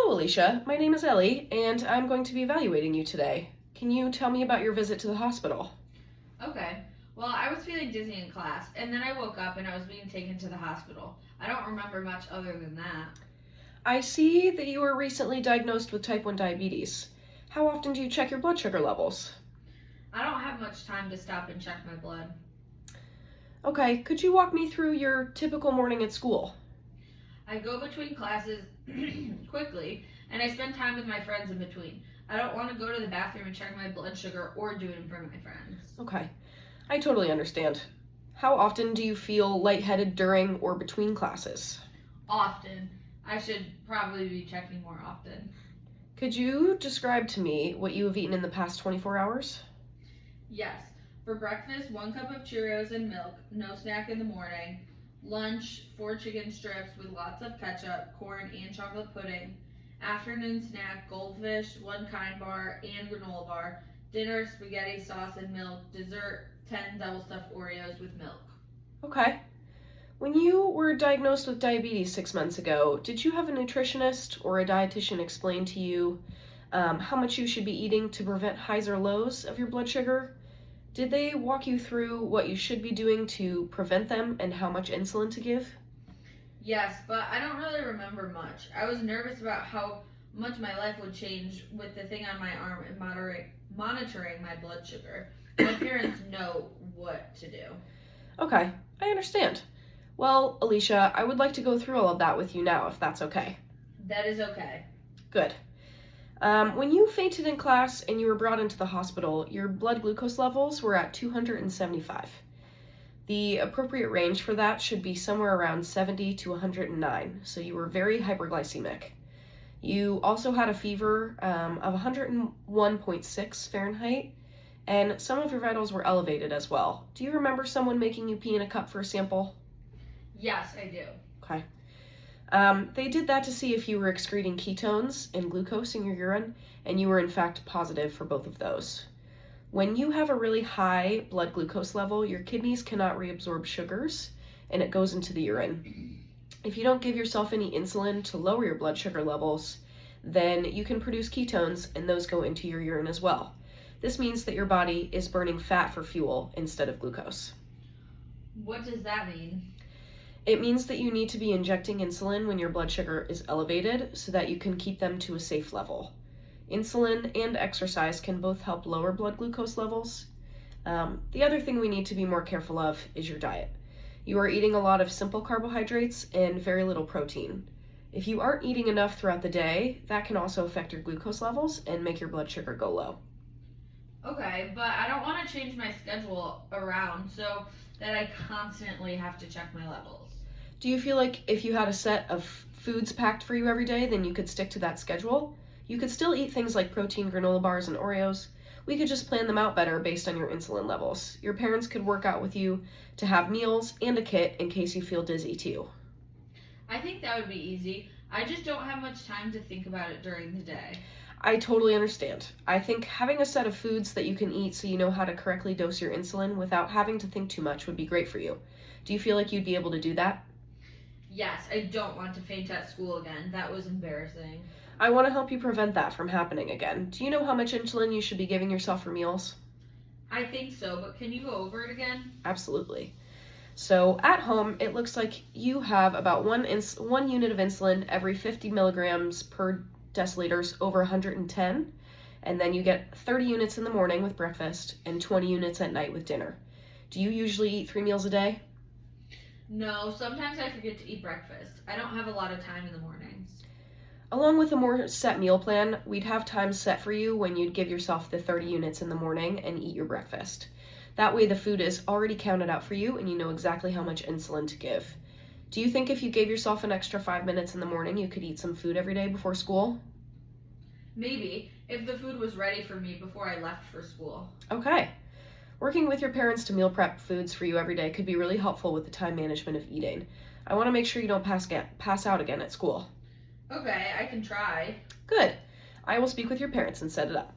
Hello, Alicia. My name is Ellie, and I'm going to be evaluating you today. Can you tell me about your visit to the hospital? Okay. Well, I was feeling dizzy in class, and then I woke up and I was being taken to the hospital. I don't remember much other than that. I see that you were recently diagnosed with type 1 diabetes. How often do you check your blood sugar levels? I don't have much time to stop and check my blood. Okay, could you walk me through your typical morning at school? I go between classes quickly, and I spend time with my friends in between. I don't want to go to the bathroom and check my blood sugar or do it in front of my friends. Okay, I totally understand. How often do you feel lightheaded during or between classes? Often. I should probably be checking more often. Could you describe to me what you have eaten in the past 24 hours? Yes. For breakfast, 1 cup of Cheerios and milk, no snack in the morning. Lunch, 4 chicken strips with lots of ketchup, corn, and chocolate pudding. Afternoon snack, goldfish, 1 Kind bar, and granola bar. Dinner, spaghetti, sauce, and milk. Dessert, 10 double stuffed Oreos with milk. Okay. When you were diagnosed with diabetes 6 months ago, did you have a nutritionist or a dietitian explain to you how much you should be eating to prevent highs or lows of your blood sugar? Did they walk you through what you should be doing to prevent them and how much insulin to give? Yes, but I don't really remember much. I was nervous about how much my life would change with the thing on my arm and monitoring my blood sugar. My parents know what to do. Okay, I understand. Well, Alicia, I would like to go through all of that with you now, if that's okay. That is okay. Good. When you fainted in class and you were brought into the hospital, your blood glucose levels were at 275. The appropriate range for that should be somewhere around 70 to 109, so you were very hyperglycemic. You also had a fever of 101.6 Fahrenheit, and some of your vitals were elevated as well. Do you remember someone making you pee in a cup for a sample? Yes, I do. Okay. They did that to see if you were excreting ketones and glucose in your urine, and you were in fact positive for both of those. When you have a really high blood glucose level, your kidneys cannot reabsorb sugars, and it goes into the urine. If you don't give yourself any insulin to lower your blood sugar levels, then you can produce ketones, and those go into your urine as well. This means that your body is burning fat for fuel instead of glucose. What does that mean? It means that you need to be injecting insulin when your blood sugar is elevated so that you can keep them to a safe level. Insulin and exercise can both help lower blood glucose levels. The other thing we need to be more careful of is your diet. You are eating a lot of simple carbohydrates and very little protein. If you aren't eating enough throughout the day, that can also affect your glucose levels and make your blood sugar go low. Okay, but I don't want to change my schedule around so that I constantly have to check my levels. Do you feel like if you had a set of foods packed for you every day, then you could stick to that schedule? You could still eat things like protein granola bars and Oreos. We could just plan them out better based on your insulin levels. Your parents could work out with you to have meals and a kit in case you feel dizzy too. I think that would be easy. I just don't have much time to think about it during the day. I totally understand. I think having a set of foods that you can eat so you know how to correctly dose your insulin without having to think too much would be great for you. Do you feel like you'd be able to do that? Yes, I don't want to faint at school again. That was embarrassing. I want to help you prevent that from happening again. Do you know how much insulin you should be giving yourself for meals? I think so, but can you go over it again? Absolutely. So at home, it looks like you have about one unit of insulin every 50 milligrams per deciliters over 110, and then you get 30 units in the morning with breakfast and 20 units at night with dinner. Do you usually eat 3 meals a day? No, sometimes I forget to eat breakfast. I don't have a lot of time in the mornings. Along with a more set meal plan, we'd have times set for you when you'd give yourself the 30 units in the morning and eat your breakfast. That way the food is already counted out for you and you know exactly how much insulin to give. Do you think if you gave yourself an extra 5 minutes in the morning, you could eat some food every day before school? Maybe, if the food was ready for me before I left for school. Okay. Working with your parents to meal prep foods for you every day could be really helpful with the time management of eating. I want to make sure you don't pass out again at school. Okay, I can try. Good. I will speak with your parents and set it up.